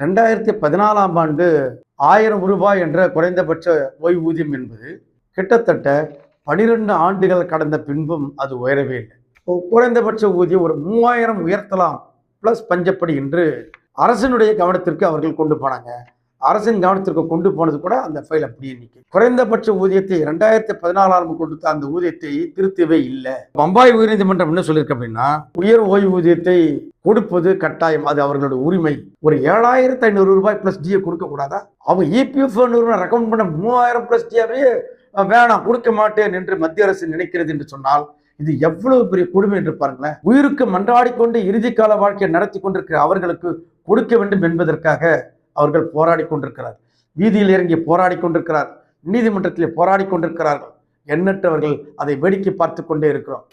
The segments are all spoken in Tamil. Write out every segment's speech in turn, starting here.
2014ஆம் ஆண்டு 1000 ரூபாய் என்ற குறைந்தபட்ச ஓய்வூதியம் என்பது கிட்டத்தட்ட 12 ஆண்டுகள் கடந்த பின்பும் அது உயரவே இல்லை. குறைந்தபட்ச ஊதியம் ஒரு 3000 உயர்த்தலாம் பிளஸ் பஞ்சப்படி என்று அரசினுடைய கவனத்திற்கு அவர்கள் கொண்டு போனாங்க. அரசின் கவனத்திற்கு கொண்டு போனது கூட அந்த ஃபைல் அப்படியே நிற்கும். குறைந்தபட்ச ஊதியத்தை 2014 கொடுத்த அந்த ஊதியத்தை திருத்தவே இல்லை. பம்பாய் உயர்நீதிமன்றம் என்ன சொல்லியிருக்கு அப்படின்னா, உயர் ஓய்வூதியத்தை கொடுப்பது கட்டாயம், அது அவர்களுடைய உரிமை. ஒரு 7500 ரூபாய் பிளஸ் டிஏ கொடுக்க கூடாதா? அவங்க இபிஎஃப் நிறுவனம் ரெக்கமெண்ட் பண்ண 3000 பிளஸ் டிஏவே வேணாம், கொடுக்க மாட்டேன் என்று மத்திய அரசு நினைக்கிறது என்று சொன்னால் இது எவ்வளவு பெரிய கொடுமை என்று பாருங்களேன். உயிருக்கு மன்றாடி கொண்டு இறுதி கால வாழ்க்கையை நடத்தி கொண்டிருக்கிற அவர்களுக்கு கொடுக்க வேண்டும் என்பதற்காக அவர்கள் போராடி கொண்டிருக்கிறார், வீதியில் இறங்கி போராடி கொண்டிருக்கிறார், நீதிமன்றத்திலே போராடி கொண்டிருக்கிறார்கள். எண்ணற்றவர்கள் அதை வேடிக்கை பார்த்து கொண்டே இருக்கிறோம்.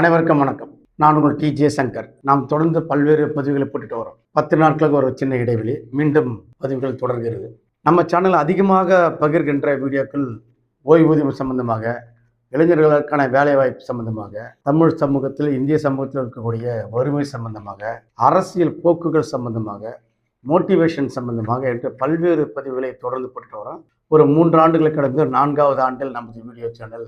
அனைவருக்கும் வணக்கம். நான் உங்கள் டி.ஜே. சங்கர். நாம் தொடர்ந்து பல்வேறு பதிவுகளை போட்டுட்டு வரோம். 10 நாட்களுக்கு ஒரு சின்ன இடைவெளி, மீண்டும் பதிவுகள் தொடர்கிறது. நம்ம சேனல் அதிகமாக பகிர்கின்ற வீடியோக்கள் ஓய்வூதியம் சம்பந்தமாக, இளைஞர்களுக்கான வேலைவாய்ப்பு சம்பந்தமாக, தமிழ் சமூகத்தில் இந்திய சமூகத்தில் இருக்கக்கூடிய வறுமை சம்பந்தமாக, அரசியல் போக்குகள் சம்பந்தமாக, மோட்டிவேஷன் சம்பந்தமாக என்று பல்வேறு பதிவுகளை தொடர்ந்து போட்டுட்டு வரோம். ஒரு 3 ஆண்டுகளை கடந்து 4வது ஆண்டில் நமது வீடியோ சேனல்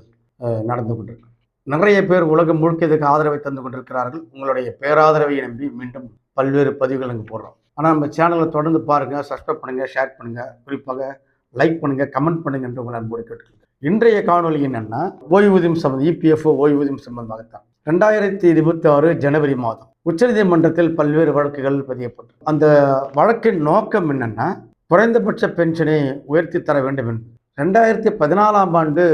நடந்து கொண்டிருக்கு. நிறைய பேர் உலகம் முழுக்க இதுக்கு ஆதரவை தந்து கொண்டிருக்கிறார்கள். உங்களுடைய பேராதரவை நம்பி மீண்டும் பல்வேறு பதிவுகள் அங்கே போடுறோம். ஆனால் நம்ம சேனலை தொடர்ந்து பாருங்கள், சப்ஸ்கிரைப் பண்ணுங்கள், ஷேர் பண்ணுங்கள், குறிப்பாக லைக் பண்ணுங்கள், கமெண்ட் பண்ணுங்கள் என்று உங்கள் அன்போடு கேட்டுக்கிறேன். இன்றைய காணொலி என்னென்னா, ஓய்வூதியம் சம்பந்தம், இபிஎஃப்ஓ ஓய்வூதியம் சம்பந்தமாகத்தான். 2026 ஜனவரி மாதம் உச்சநீதிமன்றத்தில் பல்வேறு வழக்குகள் பதியப்பட்டது. அந்த வழக்கின் நோக்கம் என்னென்னா, குறைந்தபட்ச பென்ஷனை உயர்த்தி தர வேண்டும் என்று. 2014ஆம் ஆண்டு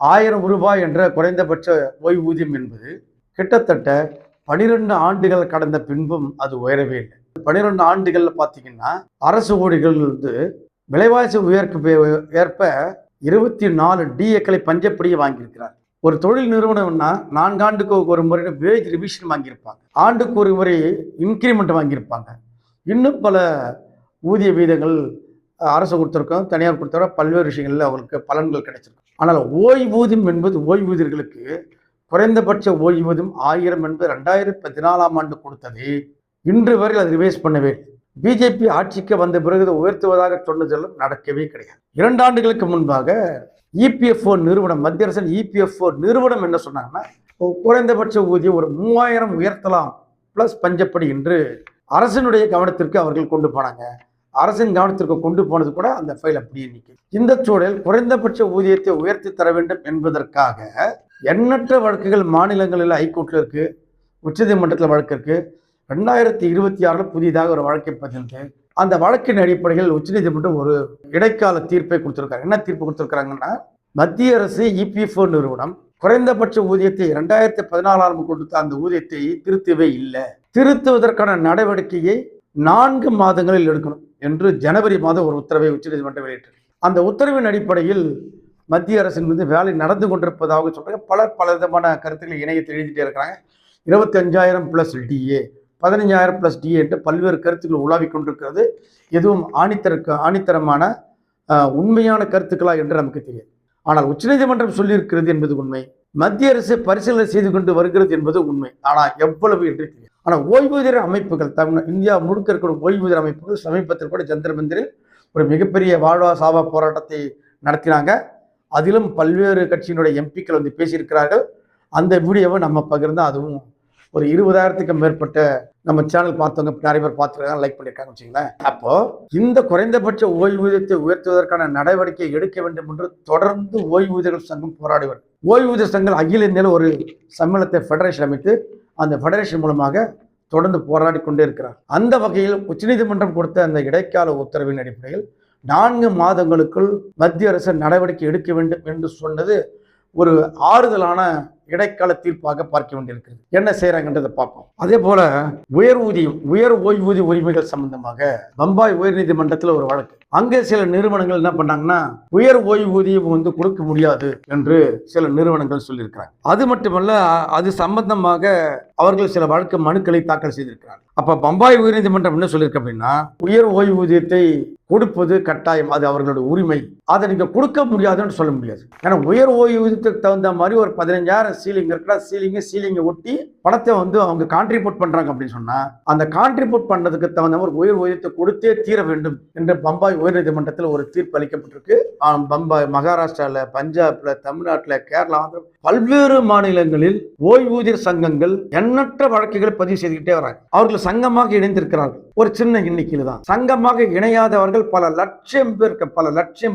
1000 ரூபாய் என்ற குறைந்தபட்ச ஓய்வூதியம் என்பது கிட்டத்தட்ட 12 ஆண்டுகள் கடந்த பின்பும் அது உயரவே இல்லை. 12 ஆண்டுகள்ல பார்த்தீங்கன்னா, அரசு ஊழியர்கள் விலைவாசி ஏற்ப 24 டிஏக்களை பஞ்சப்படியை வாங்கியிருக்கிறார். ஒரு தொழில் நிறுவனம்னா 4 ஆண்டுக்கு ஒரு முறை வேஜ் ரிவிஷன் வாங்கியிருப்பாங்க, ஆண்டுக்கு ஒரு முறை இன்கிரிமெண்ட் வாங்கியிருப்பாங்க, இன்னும் பல ஊதிய வீதங்கள் அரசு கொடுத்துருக்கோம், தனியார் கொடுத்துருக்கோம், பல்வேறு விஷயங்களில் அவங்களுக்கு பலன்கள் கிடைச்சிருக்கும். ஆனால் ஓய்வூதியம் என்பது ஓய்வூதியர்களுக்கு குறைந்தபட்ச ஓய்வூதியம் 1000 என்பது 2014ஆம் ஆண்டு கொடுத்தது. இன்று வரை அது ரிவைஸ் பண்ணவே இல்லை. பிஜேபி ஆட்சிக்கு வந்த பிறகு உயர்த்துவதாக சொன்னதெல்லாம் நடக்கவே கிடையாது. 2 ஆண்டுகளுக்கு முன்பாக இபிஎஃப்ஓ நிறுவனம், மத்திய அரசின் இபிஎஃப்ஓ நிறுவனம் என்ன சொன்னாங்கன்னா, குறைந்தபட்ச ஊதியம் ஒரு 3000 உயர்த்தலாம் பிளஸ் பஞ்சப்படி என்று அரசினுடைய கவனத்திற்கு அவர்கள் கொண்டு போனாங்க. அரசின் கவனத்திற்கு கொண்டு போனது கூட அந்த ஃபைல் அப்படியே நிற்கும். இந்த சூழலில் குறைந்தபட்ச ஊதியத்தை உயர்த்தி தர வேண்டும் என்பதற்காக எண்ணற்ற வழக்குகள் மாநிலங்களில் ஹைகோர்ட்டில் இருக்கு, உச்சநீதிமன்றத்தில் வழக்கு இருக்கு. 2026 புதிதாக ஒரு வழக்கை பதிந்து அந்த வழக்கின் அடிப்படையில் உச்சநீதிமன்றம் ஒரு இடைக்கால தீர்ப்பை கொடுத்திருக்காங்க. என்ன தீர்ப்பு கொடுத்திருக்காங்கன்னா, மத்திய அரசு இபிஎஃப்ஓ நிறுவனம் குறைந்தபட்ச ஊதியத்தை 2014 கொடுத்த அந்த ஊதியத்தை திருத்தவே இல்லை, திருத்துவதற்கான நடவடிக்கையை 4 மாதங்களில் எடுக்கணும் என்று ஜனவரி மாதம் ஒரு உத்தரவை உச்சநீதிமன்றம் வெளியிட்டது. அந்த உத்தரவின் அடிப்படையில் மத்திய அரசின் மீது வேலை நடந்து கொண்டிருப்பதாக சொல்றாங்க. பல விதமான கருத்துக்களை இணையத்தில் எழுதிட்டே இருக்கிறாங்க. 25,000 பிளஸ் டிஏ, 15,000 பிளஸ் டிஏ என்று பல்வேறு கருத்துக்கள் உலாவிக் கொண்டிருக்கிறது. எதுவும் ஆணித்தரமான உண்மையான கருத்துக்களா என்று நமக்கு தெரியாது. ஆனால் உச்சநீதிமன்றம் சொல்லியிருக்கிறது என்பது உண்மை, மத்திய அரசு பரிசீலனை செய்து கொண்டு வருகிறது என்பது உண்மை. ஆனால் எவ்வளவு என்று தெரியாது. ஆனால் ஓய்வூதிய அமைப்புகள், இந்தியா முழுக்க இருக்கிற ஓய்வூதிய அமைப்புகள் சமீபத்தில் கூட ஜந்தர் மந்திரில் ஒரு மிகப்பெரிய வாழ்வா சாவா போராட்டத்தை நடத்தினாங்க. அதிலும் பல்வேறு கட்சியினுடைய எம்பிக்கள் வந்து பேசியிருக்கிறார்கள். அந்த வீடியோவை நம்ம பகிர்ந்தா, அதுவும் ஒரு 20,000க்கு மேற்பட்ட நம்ம சேனல் பார்த்தவங்க நிறைய பேர் பார்த்துருக்காங்க, லைக் பண்ணியிருக்காங்க வச்சுங்களேன். அப்போ இந்த குறைந்தபட்ச ஓய்வூதியத்தை உயர்த்துவதற்கான நடவடிக்கை எடுக்க வேண்டும் என்று தொடர்ந்து ஓய்வூதியர்கள் சங்கம் போராடி வரும். ஓய்வூதிய சங்கம் அகில இந்தியாவில் ஒரு சம்மேளனத்தை ஃபெடரேஷன் அமைத்து அந்த ஃபெடரேஷன் மூலமாக தொடர்ந்து போராடி கொண்டே இருக்கிறார். அந்த வகையில் உச்சநீதிமன்றம் கொடுத்த அந்த இடைக்கால உத்தரவின் அடிப்படையில் 4 மாதங்களுக்குள் மத்திய அரசு நடவடிக்கை எடுக்க வேண்டும் என்று சொன்னது ஒரு ஆறுதலான இடைக்கால தீர்ப்பாக பார்க்க வேண்டியிருக்கிறது. என்ன செய்யறாங்கன்றதை பார்ப்போம். அதே போல உயர் ஓய்வூதிய உரிமைகள் சம்பந்தமாக பம்பாய் உயர்நீதிமன்றத்தில் ஒரு வழக்கு, அங்கே சில நிறுவனங்கள் என்ன பண்ணாங்கன்னா உயர் ஓய்வூதியம் வந்து கொடுக்க முடியாது என்று சில நிறுவனங்கள் சொல்லியிருக்கிறாங்க. அது மட்டுமல்ல, அது சம்பந்தமாக அவர்கள் சில வழக்கு மனுக்களை தாக்கல் செய்திருக்கிறார்கள். அப்ப பம்பாய் உயர்நீதிமன்றம் என்ன சொல்லியிருக்கு அப்படின்னா, உயர் ஓய்வூதியத்தை கொடுப்பது கட்டாயம், அது அவர்களுடைய உரிமை, அதை நீங்க கொடுக்க முடியாதுன்னு சொல்ல முடியாது. ஏன்னா உயர் ஓய்வூதியத்துக்கு தகுந்த மாதிரி ஒரு 15,000 சீலிங் இருக்கிற சீலிங்கை ஒட்டி பணத்தை வந்து அவங்க கான்ட்ரிபியூட் பண்றாங்க அப்படின்னு சொன்னா, அந்த கான்ட்ரிபியூட் பண்ணதுக்கு தகுந்த மாதிரி உயர் ஓய்வூதியத்தை கொடுத்தே தீர வேண்டும் என்று பம்பாய் உயர்நீதிமன்றத்தில் ஒரு தீர்ப்பு அளிக்கப்பட்டிருக்கு. பம்பாய், மகாராஷ்டிரால, பஞ்சாப்ல, தமிழ்நாட்டில், கேரளா, பல்வேறு மாநிலங்களில் ஓய்வூதிய சங்கங்கள் எண்ணற்ற வழக்குகளை பதிவு செய்துகிட்டே வராங்க. அவர்கள் சங்கமாக இணைந்திருக்கிறார்கள். ஒரு சின்ன எண்ணிக்கையில் தான் சங்கமாக இணையாதவர்கள் பல லட்சம் பேர்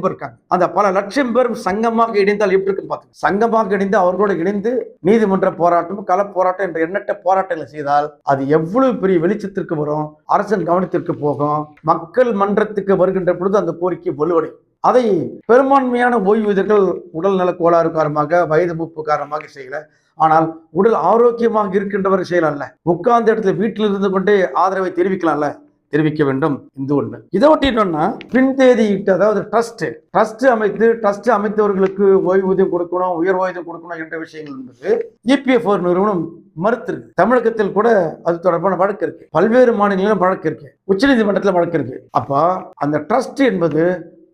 இருக்காங்க. அந்த பல லட்சம் பேர் சங்கமாக இணைந்தால் எப்படி இருக்கு பார்த்து, சங்கமாக இணைந்து அவர்களோடு இணைந்து நீதிமன்ற போராட்டம், கள போராட்டம் என்ற எண்ணற்ற போராட்டங்களை செய்தால் அது எவ்வளவு பெரிய வெளிச்சத்திற்கு வரும், அரசின் கவனத்திற்கு போகும், மக்கள் மன்றத்துக்கு வருகின்ற பொழுது அந்த கோரிக்கை வலுவடையும். அதை பெரும்பான்மையான ஓய்வூதியர்கள் உடல் நல கோளாறு காரணமாக, வயது மூப்பு காரணமாக செய்யல. ஆனால் உடல் ஆரோக்கியமாக இருக்கின்றவர் செய்யலாம்ல, உட்கார்ந்த இடத்துல வீட்டில் இருந்து கொண்டே ஆதரவை தெரிவிக்கலாம்ல, தெரிவிக்க வேண்டும். இந்த ஒண்ணு. இதை ஒட்டிட்டோம்னா பின்தேதியிட்டு, அதாவது ட்ரஸ்ட் அமைத்தவர்களுக்கு ஓய்வூதியம் கொடுக்கணும், உயர் ஓய்வூதியம் கொடுக்கணும் என்ற விஷயங்கள் என்பது EPF நிறுவனம் மறுத்திருக்கு. தமிழகத்தில் கூட அது தொடர்பான வழக்கு இருக்கு, பல்வேறு மாநிலங்களிலும் வழக்கு இருக்கு, உச்சநீதிமன்றத்தில் வழக்கு இருக்கு. அப்ப அந்த ட்ரஸ்ட் என்பது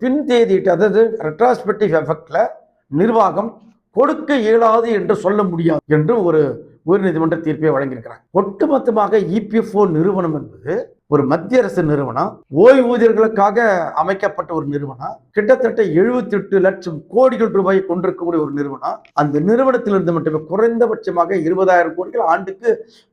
பின்தேதியிட்டு, அதாவது ரெட்ராஸ்பெக்டிவ் எஃபெக்ட்ல நிர்வாகம் கொடுக்க இயலாது என்று சொல்ல முடியாது என்று ஒரு உயர்நீதிமன்ற தீர்ப்பை வழங்கியிருக்கிறார். ஒட்டுமொத்தமாக EPF நிறுவனம் என்பது ஒரு மத்திய அரசு நிறுவனம், ஓய்வூதியர்களுக்காக அமைக்கப்பட்ட ஒரு நிறுவனம், கிட்டத்தட்ட 78 லட்சம் கோடிகள் ரூபாயை கொண்டிருக்கக்கூடிய ஒரு நிறுவனம். அந்த நிறுவனத்திலிருந்து மட்டுமே குறைந்தபட்சமாக 20,000 கோடிகள் ஆண்டுக்கு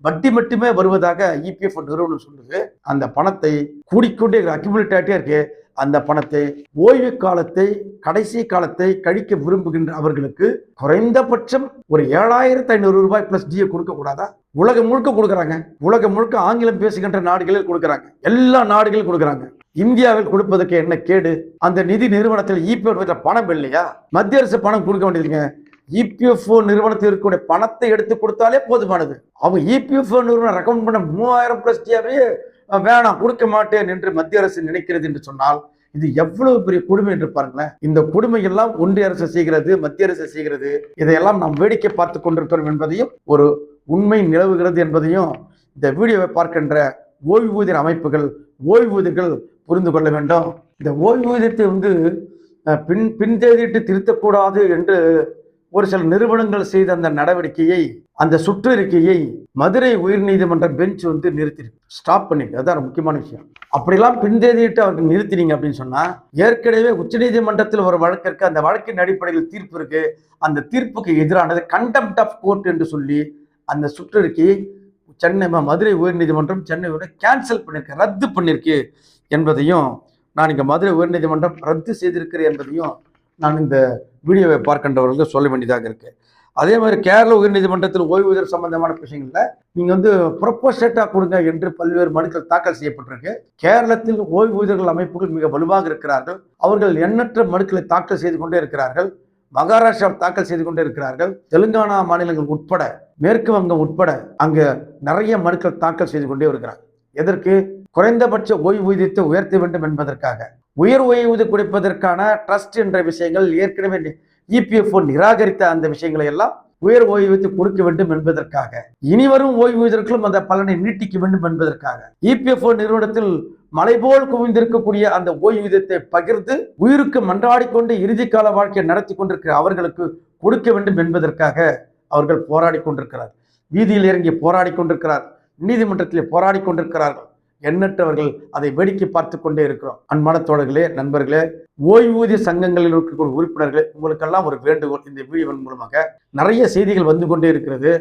வட்டி மட்டுமே வருவதாக EPF நிறுவனம் சொல்லுது. அந்த பணத்தை கூடிக்கொண்டே அக்யூமுலேட் ஆகிட்டே இருக்கு. அந்த பணத்தை ஓய்வு காலத்தை, கடைசி காலத்தை கழிக்க விரும்புகின்ற அவர்களுக்கு குறைந்தபட்சம் ஒரு 7,500 ரூபாய் பிளஸ் டிஏ கொடுக்க கூடாதா? உலகம் முழுக்க கொடுக்குறாங்க. உலகம் முழுக்க ஆங்கிலம் பேசுகின்ற நாடுகளில் கொடுக்குறாங்க. எல்லா நாடுகளிலும் கொடுக்குறாங்க. இந்தியாவில் கொடுப்பதற்கு என்ன கேடு? அந்த நிதி நிறுவனத்தில் EPF பணம் இல்லையா? மத்திய அரசு பணம் கொடுக்க வேண்டியதுங்க. EPF நிறுவனத்தில் இருக்கக்கூடிய பணத்தை எடுத்து கொடுத்தாலே போதுமானது. அவங்க EPF நிறுவனம் ரெக்கமெண்ட் பண்ண 3,000 பிளஸ் டிஏவே வேணாம், கொடுக்க மாட்டேன் என்று மத்திய அரசு நினைக்கிறது என்று சொன்னால் இது எவ்வளவு பெரிய கொடுமை என்று பாருங்களேன். இந்த கொடுமை எல்லாம் ஒன்றிய அரசு செய்கிறது, மத்திய அரசு செய்கிறது. இதையெல்லாம் நாம் வேடிக்கை பார்த்து கொண்டிருக்கிறோம் என்பதையும், ஒரு உண்மை நிலவுகிறது என்பதையும் இந்த வீடியோவை பார்க்கின்ற ஓய்வூதிய அமைப்புகள், ஓய்வூதியர்கள் புரிந்து கொள்ள வேண்டும். இந்த ஓய்வூதியத்தை வந்து பின்தேதிட்டு திருத்தக்கூடாது என்று ஒரு சில நிறுவனங்கள் செய்த அந்த நடவடிக்கையை, அந்த சுற்றறிக்கையை மதுரை உயர்நீதிமன்ற பெஞ்ச் வந்து நிறுத்திருக்கு, ஸ்டாப் பண்ணிருக்கு. அதுதான் முக்கியமான விஷயம். அப்படிலாம் பின்தேதிட்டு அவருக்கு நிறுத்தினீங்க அப்படின்னு சொன்னா, ஏற்கனவே உச்சநீதிமன்றத்தில் ஒரு வழக்கு இருக்கு, அந்த வழக்கின் அடிப்படையில் தீர்ப்பு இருக்கு. அந்த தீர்ப்புக்கு எதிரானது கண்டெம்ட் ஆஃப் கோர்ட் என்று சொல்லி அந்த சுற்றறிக்கையை மதுரை உயர்நீதிமன்றம் சென்னையோட கேன்சல் பண்ணிருக்கு, ரத்து பண்ணிருக்கு என்பதையும், நான் இங்க மதுரை உயர்நீதிமன்றம் ரத்து செய்திருக்கிறேன் என்பதையும் நான் இந்த வீடியோவை பார்க்கின்றவர்களுக்கு சொல்ல வேண்டியதாக இருக்கு. அதே மாதிரி கேரள உயர்நீதிமன்றத்தில் ஓய்வூதியர் சம்பந்தமான விஷயங்கள்ல நீங்க வந்து ப்ரொபோசேட்டா கொடுங்க என்று பல்வேறு மனுக்கள் தாக்கல் செய்யப்பட்டிருக்கு. கேரளத்தில் ஓய்வூதியர்கள் அமைப்புகள் மிக வலுவாக இருக்கிறார்கள். அவர்கள் எண்ணற்ற மனுக்களை தாக்கல் செய்து கொண்டே இருக்கிறார்கள். மகாராஷ்டிரா தாக்கல் செய்து கொண்டே இருக்கிறார்கள். தெலுங்கானா மாநிலங்கள் உட்பட, மேற்கு வங்கம் உட்பட அங்க நிறைய மனுக்கள் தாக்கல் செய்து கொண்டே இருக்கிறார். எதற்கு? குறைந்தபட்ச ஓய்வூதியத்தை உயர்த்த வேண்டும் என்பதற்காக. உயர் ஓய்வூதியம் கொடுப்பதற்கான ட்ரஸ்ட் என்ற விஷயங்கள் ஏற்கனவே EPF நிராகரித்த அந்த விஷயங்களை எல்லாம் உயர் ஓய்வூதியத்தை கொடுக்க வேண்டும் என்பதற்காக, இனிவரும் ஓய்வூதியர்களும் அந்த பலனை நீட்டிக்க வேண்டும் என்பதற்காக EPF நிறுவனத்தில் மலை போல் குவிந்திருக்கக்கூடிய அந்த ஓய்வூதியத்தை பகிர்ந்து உயிருக்கு மன்றாடிக்கொண்டு இறுதி கால வாழ்க்கையை நடத்தி கொண்டிருக்கிற அவர்களுக்கு கொடுக்க வேண்டும் என்பதற்காக அவர்கள் போராடி கொண்டிருக்கிறார். வீதியில் இறங்கி போராடி கொண்டிருக்கிறார், நீதிமன்றத்திலே போராடி கொண்டிருக்கிறார்கள். எண்ணற்றவர்கள் அதை வேடிக்கை பார்த்து கொண்டே இருக்கிறோம். அன்பான தோழர்களே, நண்பர்களே, ஓய்வூதிய சங்கங்களில் இருக்கக்கூடிய உறுப்பினர்களே, உங்களுக்கெல்லாம் ஒரு வேண்டுகோள். இந்த வீடியோவின் மூலமாக நிறைய செய்திகள் வந்து கொண்டே இருக்கிறது.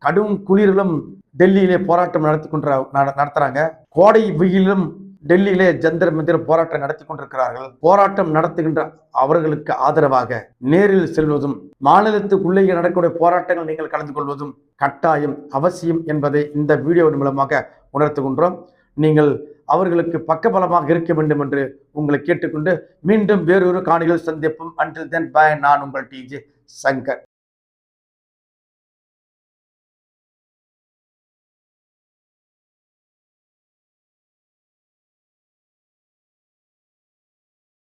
கடும் குளிரிலும் டெல்லியிலே போராட்டம் நடத்துறாங்க. கோடை வெயிலும் டெல்லியிலே ஜந்தர் மந்திர போராட்டம் நடத்தி கொண்டிருக்கிறார்கள். போராட்டம் நடத்துகின்ற அவர்களுக்கு ஆதரவாக நேரில் செல்வதும், மாநிலத்துக்குள்ளேயே நடக்கக்கூடிய போராட்டங்கள் நீங்கள் கலந்து கொள்வதும் கட்டாயம் அவசியம் என்பதை இந்த வீடியோவின் மூலமாக உணர்த்துகின்றோம். நீங்கள் அவர்களுக்கு பக்கபலமாக இருக்க வேண்டும் என்று உங்களை கேட்டுக்கொண்டு மீண்டும் வேறொரு காணொளியில் சந்திப்போம். Until then bye. நான் உங்கள் TJ சங்கர்.